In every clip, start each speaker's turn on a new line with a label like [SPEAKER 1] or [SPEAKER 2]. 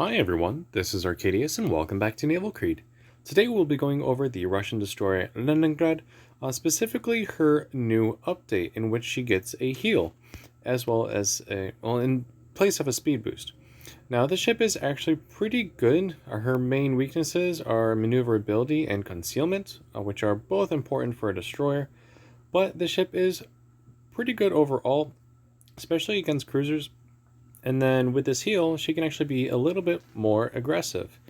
[SPEAKER 1] Hi everyone, this is Arcadius and welcome back to Naval Creed. Today we'll be going over the Russian destroyer Leningrad, specifically her new update in which she gets a heal, as well as in place of a speed boost. Now this ship is actually pretty good. Her main weaknesses are maneuverability and concealment, which are both important for a destroyer, but the ship is pretty good overall, especially against cruisers. And then with this heal, she can actually be a little bit more aggressive.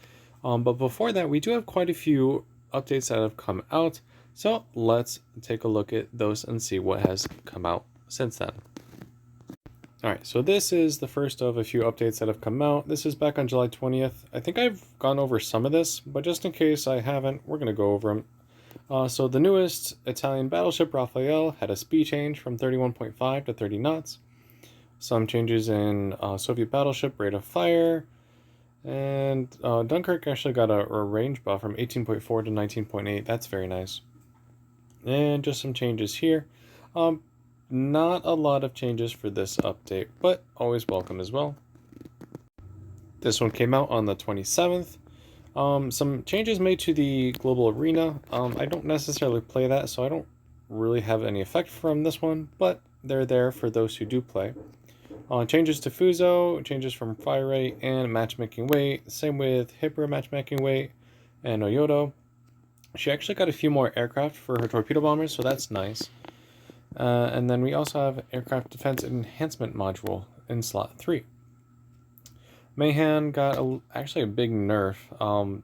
[SPEAKER 1] But before that, we do have quite a few updates that have come out. So let's take a look at those and see what has come out since then. Alright, so this is the first of a few updates that have come out. This is back on July 20th. I think I've gone over some of this, but just in case I haven't, we're going to go over them. So the newest Italian battleship, Raphael, had a speed change from 31.5 to 30 knots. Some changes in Soviet battleship rate of fire, and Dunkirk actually got a range buff from 18.4 to 19.8. That's very nice. And just some changes here. Not a lot of changes for this update, but always welcome as well. This one came out on the 27th. Some changes made to the global arena. I don't necessarily play that, so I don't really have any effect from this one, but they're there for those who do play. Changes to Fuso, changes from fire rate and matchmaking weight. Same with Hipper matchmaking weight and Oyoto. She actually got a few more aircraft for her torpedo bombers, so that's nice. And then we also have aircraft defense enhancement module in slot 3. Mayhan got actually a big nerf.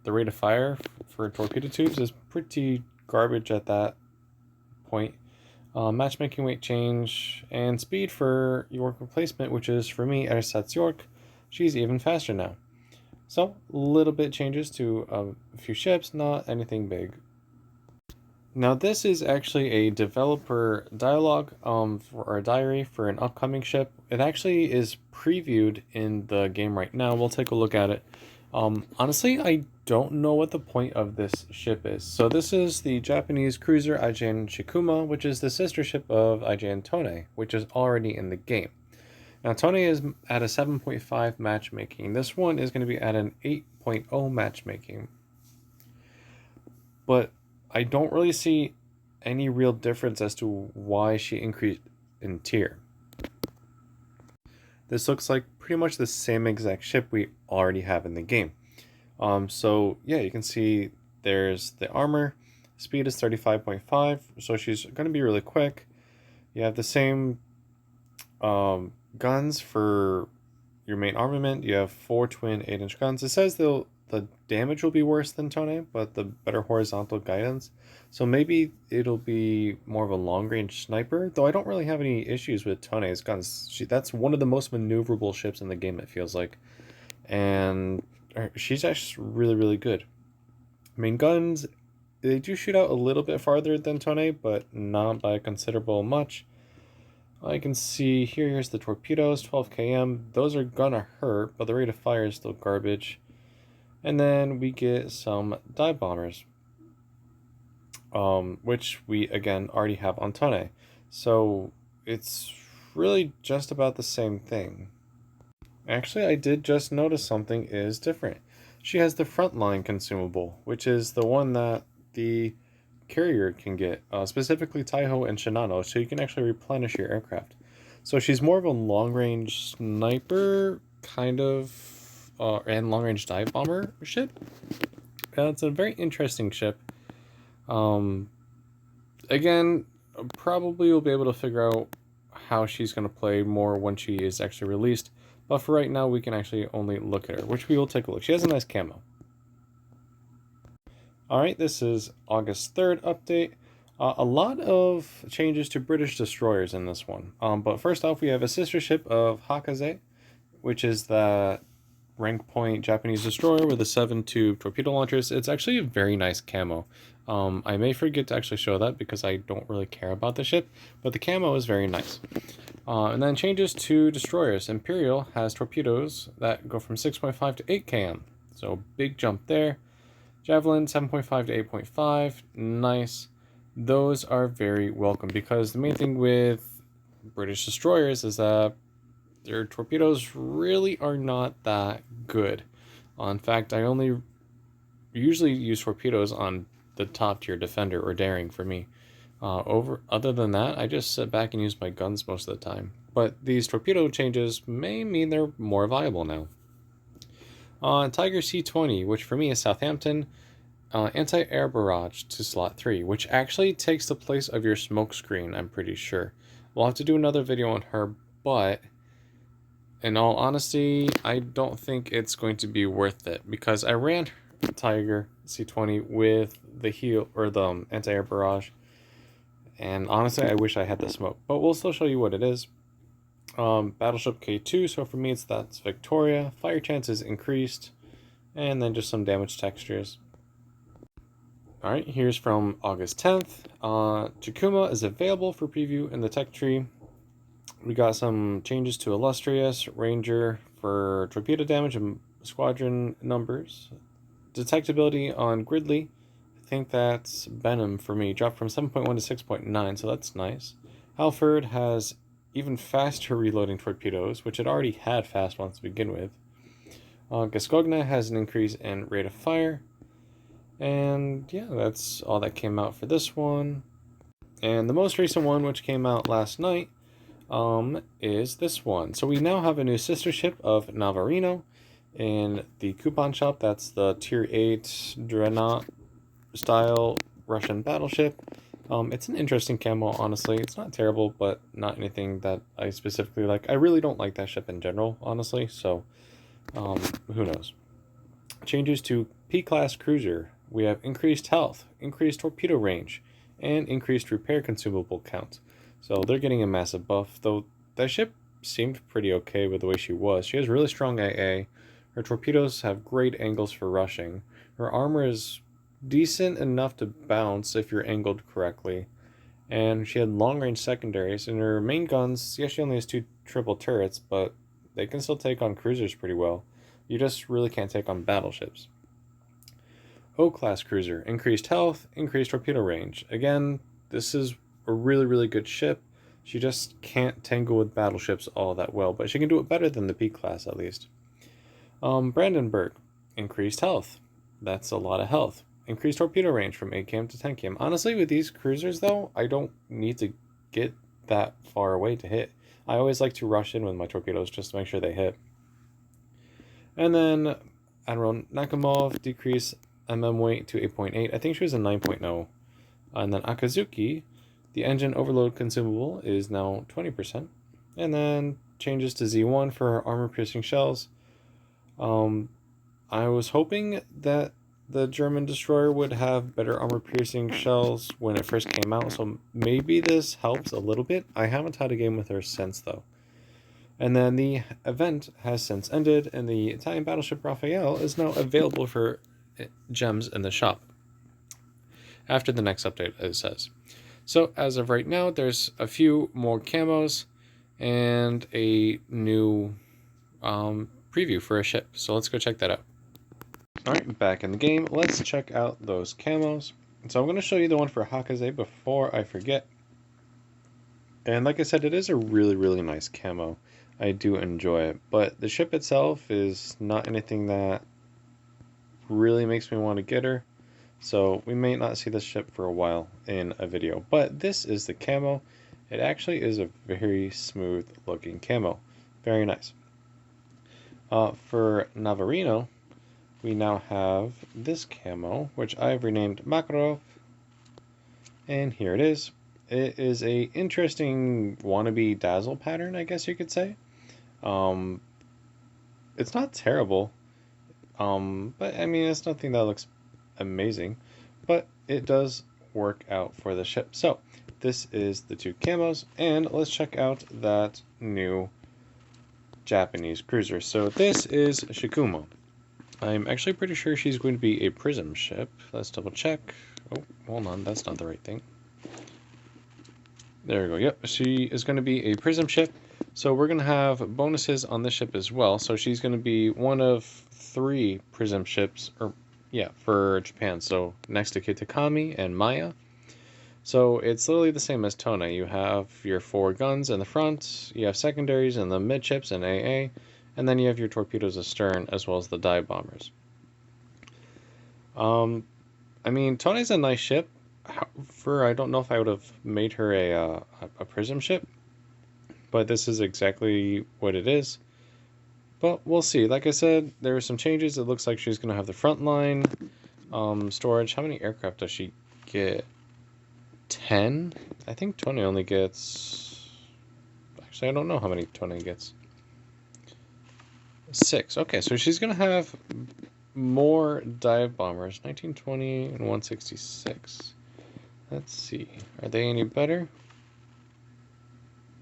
[SPEAKER 1] The rate of fire for torpedo tubes is pretty garbage at that point. Matchmaking weight change, and speed for York replacement, which is for me Ersatz York. She's even faster now. So, a little bit changes to a few ships, not anything big. Now this is actually a developer dialogue for our diary for an upcoming ship. It actually is previewed in the game right now. We'll take a look at it. Honestly, I don't know what the point of this ship is. So this is the Japanese cruiser IJN Shikumo, which is the sister ship of IJN Tone, which is already in the game. Now Tone is at a 7.5 matchmaking. This one is going to be at an 8.0 matchmaking. But I don't really see any real difference as to why she increased in tier. This looks like pretty much the same exact ship we already have in the game. So yeah, you can see there's the armor. Speed is 35.5, so she's going to be really quick. You have the same guns for your main armament. You have 4 twin 8-inch guns. It says the damage will be worse than Tone, but the better horizontal guidance. So maybe it'll be more of a long-range sniper, though I don't really have any issues with Tone's guns. That's one of the most maneuverable ships in the game, it feels like. And she's actually really, really good. I mean, guns, they do shoot out a little bit farther than Tone, but not by considerable much. I can see here's the torpedoes, 12 km. Those are gonna hurt, but the rate of fire is still garbage. And then we get some dive bombers, which we, again, already have on Tone. So it's really just about the same thing. Actually, I did just notice something is different. She has the frontline consumable, which is the one that the carrier can get, specifically Taiho and Shinano, so you can actually replenish your aircraft. So she's more of a long-range sniper, kind of, and long-range dive bomber ship. It's a very interesting ship. Again, probably we'll be able to figure out how she's going to play more when she is actually released. But for right now, we can actually only look at her, which we will take a look. She has a nice camo. Alright, this is August 3rd update. A lot of changes to British destroyers in this one. But first off, we have a sister ship of Hakaze, which is the rank point Japanese destroyer with the 7-tube torpedo launchers. It's actually a very nice camo. I may forget to actually show that because I don't really care about the ship, but the camo is very nice. And then changes to destroyers. Imperial has torpedoes that go from 6.5 to 8 km, so big jump there. Javelin 7.5 to 8.5, nice. Those are very welcome because the main thing with British destroyers is that their torpedoes really are not that good. In fact, I only usually use torpedoes on the top tier defender or daring for me. Other than that, I just sit back and use my guns most of the time. But these torpedo changes may mean they're more viable now. Tiger C-20, which for me is Southampton, anti-air barrage to slot 3, which actually takes the place of your smoke screen, I'm pretty sure. We'll have to do another video on her, but in all honesty, I don't think it's going to be worth it, because I ran Tiger C-20 with the heel, or the anti-air barrage, and honestly, I wish I had the smoke, but we'll still show you what it is. Battleship K2, so for me that's Victoria. Fire chances increased, and then just some damage textures. Alright, here's from August 10th. Shikumo is available for preview in the tech tree. We got some changes to Illustrious, Ranger for torpedo damage and squadron numbers. Detectability on Gridley, I think that's Benham for me, dropped from 7.1 to 6.9, so that's nice. Halford has even faster reloading torpedoes, which it already had fast ones to begin with. Gascogna has an increase in rate of fire. And yeah, that's all that came out for this one. And the most recent one, which came out last night, is this one. So we now have a new sister ship of Navarino in the coupon shop. That's the Tier 8 Dreadnought style Russian battleship. It's an interesting camo, honestly. It's not terrible, but not anything that I specifically like. I really don't like that ship in general, honestly, so who knows. Changes to P-class cruiser. We have increased health, increased torpedo range, and increased repair consumable count. So they're getting a massive buff, though that ship seemed pretty okay with the way she was. She has really strong AA. Her torpedoes have great angles for rushing. Her armor is decent enough to bounce if you're angled correctly. And she had long-range secondaries, and her main guns, yes, she only has 2 triple turrets, but they can still take on cruisers pretty well. You just really can't take on battleships. O-class cruiser, increased health, increased torpedo range. Again, this is a really good ship. She just can't tangle with battleships all that well, but she can do it better than the P-class at least. Brandenburg, increased health. That's a lot of health. Increased torpedo range from 8 km to 10 km. Honestly, with these cruisers though, I don't need to get that far away to hit. I always like to rush in with my torpedoes just to make sure they hit. And then Admiral Nakamov, decrease MM weight to 8.8. I think she was a 9.0. And then Akazuki, the engine overload consumable is now 20%. And then changes to Z1 for her armor-piercing shells. I was hoping that the German destroyer would have better armor-piercing shells when it first came out, so maybe this helps a little bit. I haven't had a game with her since, though. And then the event has since ended, and the Italian battleship Raphael is now available for gems in the shop after the next update, it says. So as of right now, there's a few more camos and a new preview for a ship. So let's go check that out. Alright, back in the game. Let's check out those camos. So I'm going to show you the one for Hakaze before I forget. And like I said, it is a really nice camo. I do enjoy it. But the ship itself is not anything that really makes me want to get her. So we may not see this ship for a while in a video. But this is the camo. It actually is a very smooth looking camo. Very nice. For Navarino, we now have this camo, which I've renamed Makarov. And here it is. It is a interesting wannabe dazzle pattern, I guess you could say. It's not terrible. But I mean, it's nothing that looks amazing. But it does work out for the ship. So, this is the 2 camos. And let's check out that new Japanese cruiser. So this is Shikumo. I'm actually pretty sure she's going to be a prism ship. Let's double check. Oh, hold on, that's not the right thing. There we go. Yep, she is going to be a prism ship. So we're going to have bonuses on this ship as well. So she's going to be one of 3 prism ships, or yeah, for Japan. So next to Kitakami and Maya. So it's literally the same as Tona. You have your 4 guns in the front, you have secondaries in the midships and AA, And then you have your torpedoes astern, as well as the dive bombers. I mean, Tone's a nice ship. I don't know if I would have made her a prism ship, but this is exactly what it is. But we'll see. Like I said, there are some changes. It looks like she's going to have the front line storage. How many aircraft does she get? 10? I think Tone only gets... Actually, I don't know how many Tone gets. 6. Okay, so she's going to have more dive bombers. 1920 and 166. Let's see. Are they any better?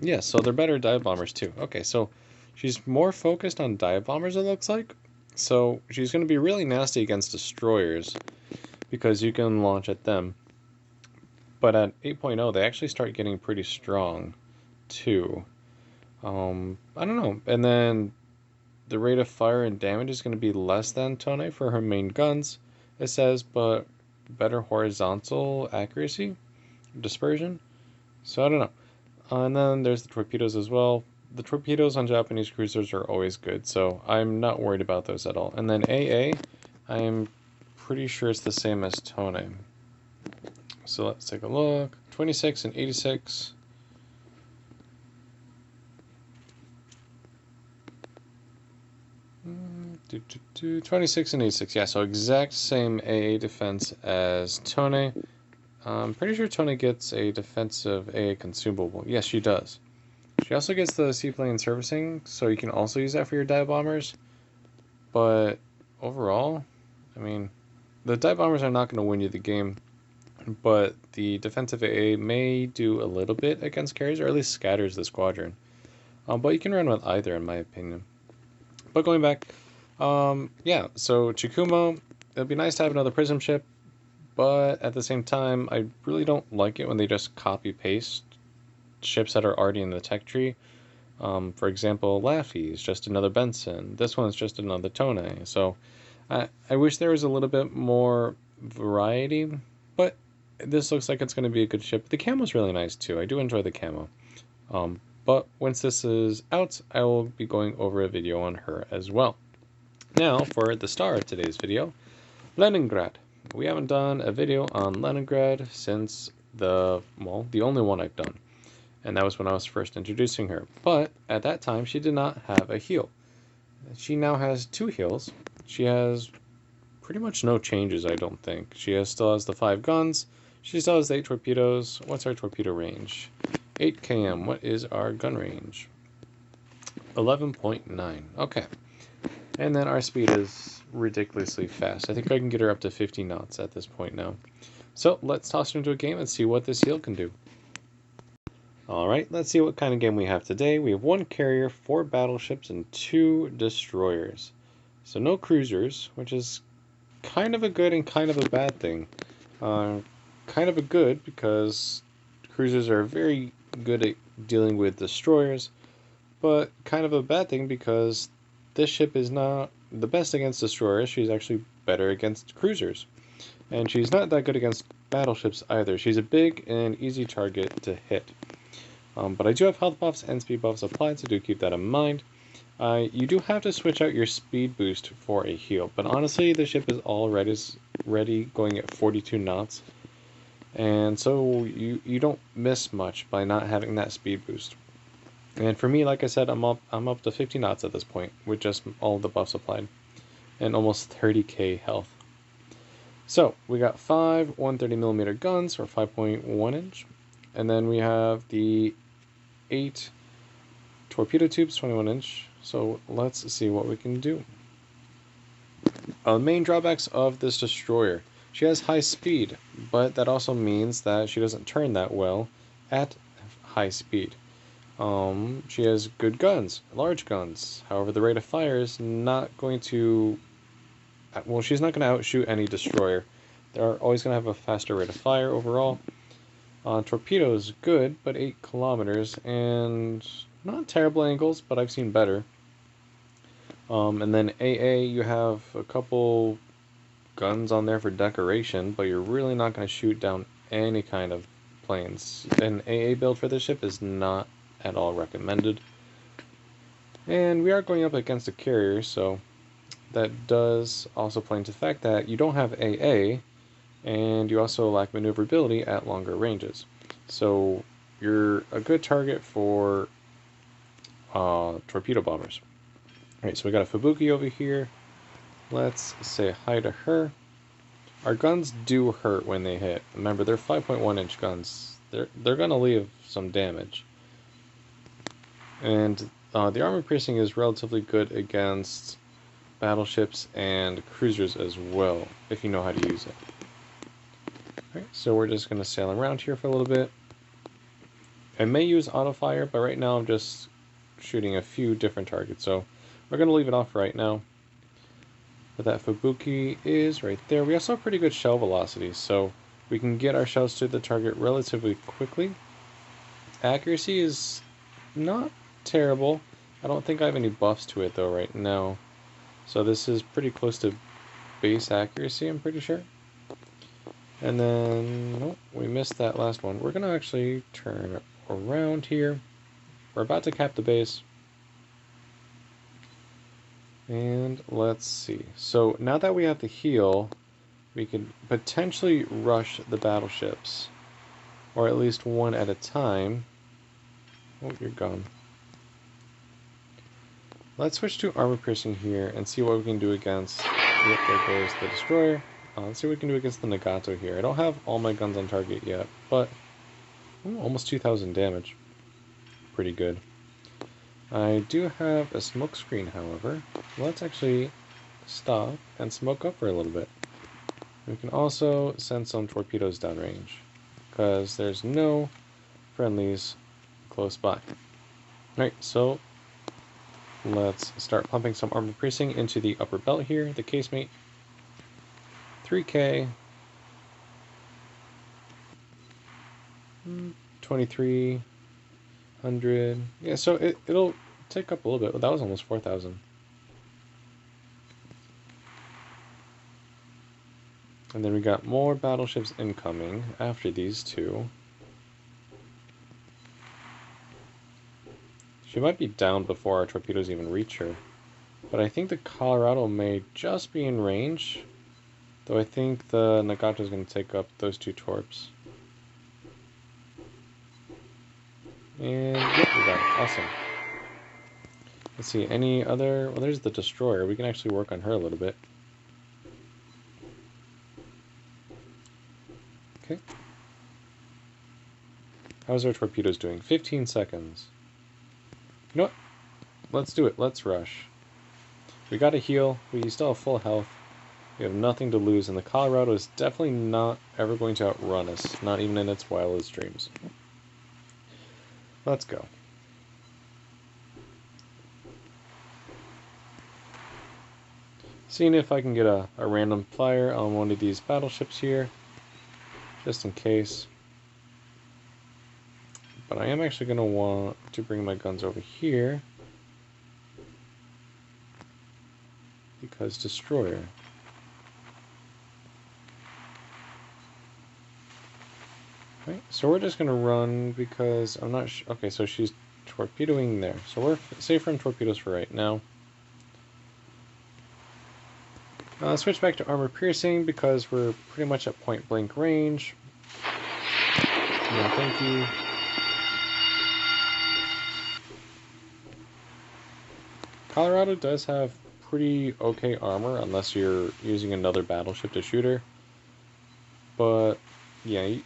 [SPEAKER 1] Yes, so they're better dive bombers too. Okay, so she's more focused on dive bombers, it looks like. So she's going to be really nasty against destroyers because you can launch at them. But at 8.0, they actually start getting pretty strong too. I don't know. And then the rate of fire and damage is going to be less than Tone for her main guns, it says, but better horizontal accuracy, dispersion. So I don't know. And then there's the torpedoes as well. The torpedoes on Japanese cruisers are always good, so I'm not worried about those at all. And then AA, I am pretty sure it's the same as Tone. So let's take a look. 26 and 86. Do, 26 and 86. Yeah, so exact same AA defense as Tone. I'm pretty sure Tone gets a defensive AA consumable. Yes, she does. She also gets the seaplane servicing, so you can also use that for your dive bombers. But overall, I mean, the dive bombers are not going to win you the game, but the defensive AA may do a little bit against carriers, or at least scatters the squadron. But you can run with either, in my opinion. But going back, yeah, so Shikumo, it'd be nice to have another prism ship, but at the same time, I really don't like it when they just copy-paste ships that are already in the tech tree. For example, Laffy's just another Benson. This one's just another Tone. So I wish there was a little bit more variety, but this looks like it's going to be a good ship. The camo's really nice too. I do enjoy the camo. But once this is out, I will be going over a video on her as well. Now, for the star of today's video, Leningrad. We haven't done a video on Leningrad since the only one I've done. And that was when I was first introducing her. But at that time, she did not have a heel. She now has 2 heels. She has pretty much no changes, I don't think. She still has the 5 guns. She still has the 8 torpedoes. What's our torpedo range? 8 km. What is our gun range? 11.9. Okay. And then our speed is ridiculously fast. I think I can get her up to 50 knots at this point now. So let's toss her into a game and see what this heel can do. Alright, let's see what kind of game we have today. We have 1 carrier, 4 battleships, and 2 destroyers. So no cruisers, which is kind of a good and kind of a bad thing. Kind of a good because cruisers are very good at dealing with destroyers, but kind of a bad thing because this ship is not the best against destroyers. She's actually better against cruisers. And she's not that good against battleships either. She's a big and easy target to hit. But I do have health buffs and speed buffs applied, so do keep that in mind. You do have to switch out your speed boost for a heal, but honestly, the ship is already going at 42 knots, and so you don't miss much by not having that speed boost. And for me, like I said, I'm up to 50 knots at this point with just all the buffs applied, and almost 30k health. So we got 5 130mm guns, or 5.1 inch, and then we have the 8 torpedo tubes, 21 inch. So let's see what we can do. Main drawbacks of this destroyer. She has high speed, but that also means that she doesn't turn that well at high speed. She has good guns, large guns. However, the rate of fire is not going to... Well, she's not going to outshoot any destroyer. They're always going to have a faster rate of fire overall. Torpedoes, good, but 8 kilometers, and not terrible angles, but I've seen better. And then AA, you have a couple guns on there for decoration, but you're really not going to shoot down any kind of planes. An AA build for this ship is not at all recommended. And we are going up against a carrier, so that does also play into the fact that you don't have AA, and you also lack maneuverability at longer ranges. So you're a good target for torpedo bombers. Alright, so we got a Fubuki over here. Let's say hi to her. Our guns do hurt when they hit. Remember, they're 5.1 inch guns. They're gonna leave some damage. And the armor piercing is relatively good against battleships and cruisers as well, if you know how to use it. Alright, so we're just gonna sail around here for a little bit. I may use auto fire, but right now I'm just shooting a few different targets, so we're gonna leave it off right now. But that Fubuki is right there. We also have pretty good shell velocity, so we can get our shells to the target relatively quickly. Accuracy is not terrible. I don't think I have any buffs to it though right now. So this is pretty close to base accuracy, I'm pretty sure. And then, nope, we missed that last one. We're gonna actually turn around here. We're about to cap the base. And let's see. So now that we have the heal, we could potentially rush the battleships. Or at least one at a time. Oh, you're gone. Let's switch to armor piercing here and see what we can do against... Yep, there goes the destroyer. Let's see what we can do against the Nagato here. I don't have all my guns on target yet, but... Ooh, almost 2,000 damage. Pretty good. I do have a smoke screen, however. Let's actually stop and smoke up for a little bit. We can also send some torpedoes downrange, because there's no friendlies close by. Alright, so let's start pumping some armor piercing into the upper belt here, the casemate. 3K. 2,300. Yeah, so it'll tick up a little bit, but that was almost 4,000. And then we got more battleships incoming after these two. She might be down before our torpedoes even reach her. But I think the Colorado may just be in range. Though I think the Nagato is going to take up those two torps. And yep, we got it. Awesome. Let's see, any other... Well, there's the destroyer. We can actually work on her a little bit. Okay. How's our torpedoes doing? 15 seconds. You know what? Let's do it. Let's rush. We got to heal. We still have full health. We have nothing to lose, and the Colorado is definitely not ever going to outrun us, not even in its wildest dreams. Let's go. Seeing if I can get a random fire on one of these battleships here, just in case. But I am actually going to want to bring my guns over here, because destroyer. Right, so we're just going to run because I'm not sure. Okay, so she's torpedoing there. So we're safe from torpedoes for right now. Switch back to armor piercing because we're pretty much at point blank range. No, thank you. Colorado does have pretty okay armor unless you're using another battleship to shoot her. But yeah,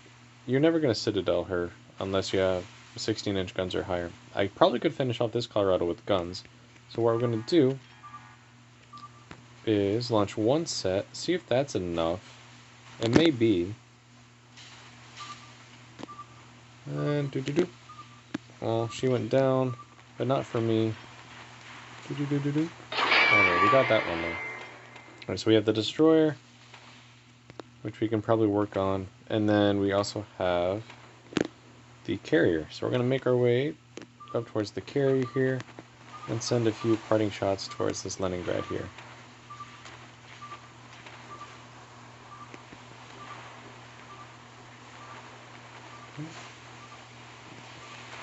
[SPEAKER 1] you're never going to Citadel her unless you have 16-inch guns or higher. I probably could finish off this Colorado with guns. So what we're going to do is launch one set, see if that's enough. It may be. And doo-doo-doo. Well, she went down, but not for me. Doo-doo-doo-doo-doo. Alright, we got that one though. Alright, so we have the destroyer, which we can probably work on. And then we also have the carrier. So we're going to make our way up towards the carrier here and send a few parting shots towards this Leningrad here.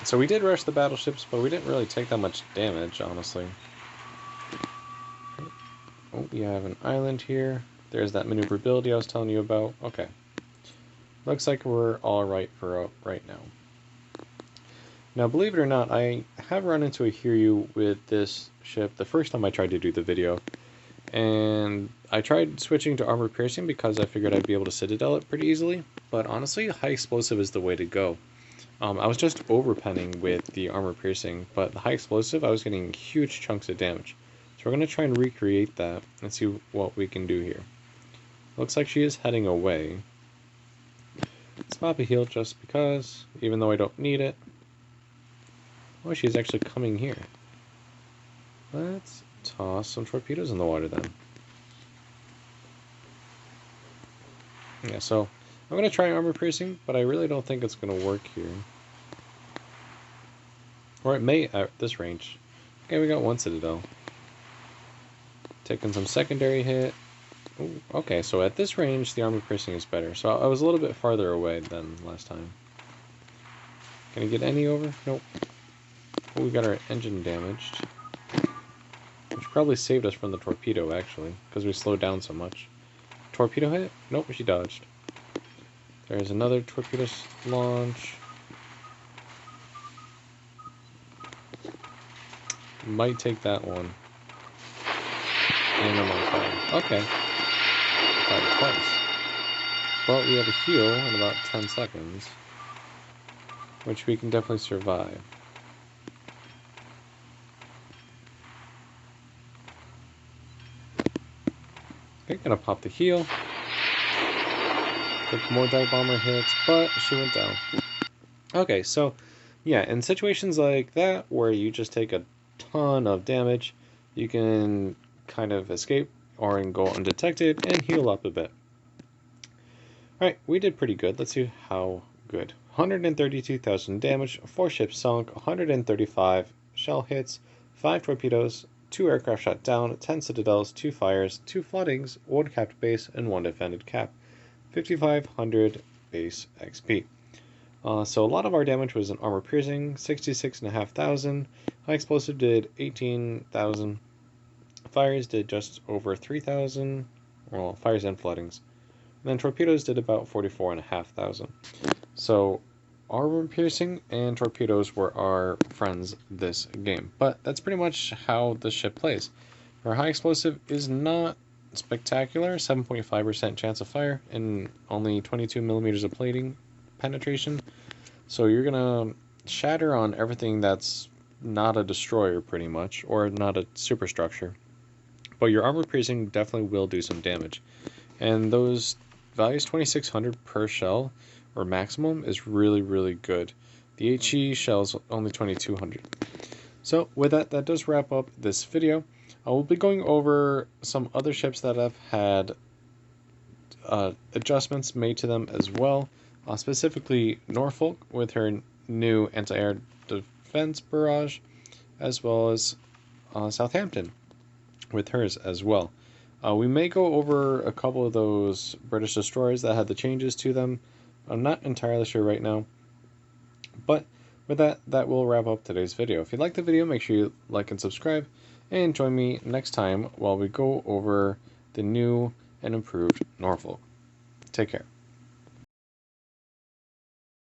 [SPEAKER 1] So we did rush the battleships, but we didn't really take that much damage, honestly. Oh, you have an island here. There's that maneuverability I was telling you about. Okay. Looks like we're alright for right now. Now, believe it or not, I have run into a Hiryu with this ship the first time I tried to do the video. And I tried switching to armor piercing because I figured I'd be able to citadel it pretty easily. But honestly, high explosive is the way to go. I was just overpenning with the armor piercing, but the high explosive, I was getting huge chunks of damage. So we're going to try and recreate that and see what we can do here. Looks like she is heading away. Let's pop a heal just because, even though I don't need it. Oh, she's actually coming here. Let's toss some torpedoes in the water then. Yeah, so I'm going to try armor piercing, but I really don't think it's going to work here. Or it may at this range. Okay, we got one citadel. Taking some secondary hit. Ooh, okay, so at this range, the armor piercing is better. So I was a little bit farther away than last time. Can I get any over? Nope. Oh, we got our engine damaged. Which probably saved us from the torpedo, actually, because we slowed down so much. Torpedo hit? Nope, she dodged. There's another torpedo launch. Might take that one. And I'm on fire. Okay. Fired twice. But we have a heal in about 10 seconds. Which we can definitely survive. Okay, gonna pop the heal. Took more dive bomber hits, but she went down. Okay, so yeah, in situations like that where you just take a ton of damage, you can kind of escape or go undetected and heal up a bit. Alright, we did pretty good. Let's see how good. 132,000 damage, 4 ships sunk, 135 shell hits, 5 torpedoes, 2 aircraft shot down, 10 citadels, 2 fires, 2 floodings, 1 capped base, and 1 defended cap. 5,500 base XP. So a lot of our damage was in armor piercing, 66,500. High explosive did 18,000. Fires did just over 3,000. Well, fires and floodings. And then torpedoes did about 44,500. So armor piercing and torpedoes were our friends this game. But that's pretty much how the ship plays. Our high explosive is not spectacular, 7.5% chance of fire and only 22 millimeters of plating penetration. So you're gonna shatter on everything that's not a destroyer pretty much, or not a superstructure. But your armor piercing definitely will do some damage. And those values, 2,600 per shell, or maximum, is really, really good. The HE shell is only 2,200. So with that, that does wrap up this video. I will be going over some other ships that have had adjustments made to them as well. Specifically Norfolk with her new anti-air defense barrage, as well as Southampton with hers as well. We may go over a couple of those British destroyers that had the changes to them. I'm not entirely sure right now. But with that, that will wrap up today's video. If you liked the video, make sure you like and subscribe. And join me next time while we go over the new and improved Norfolk. Take care.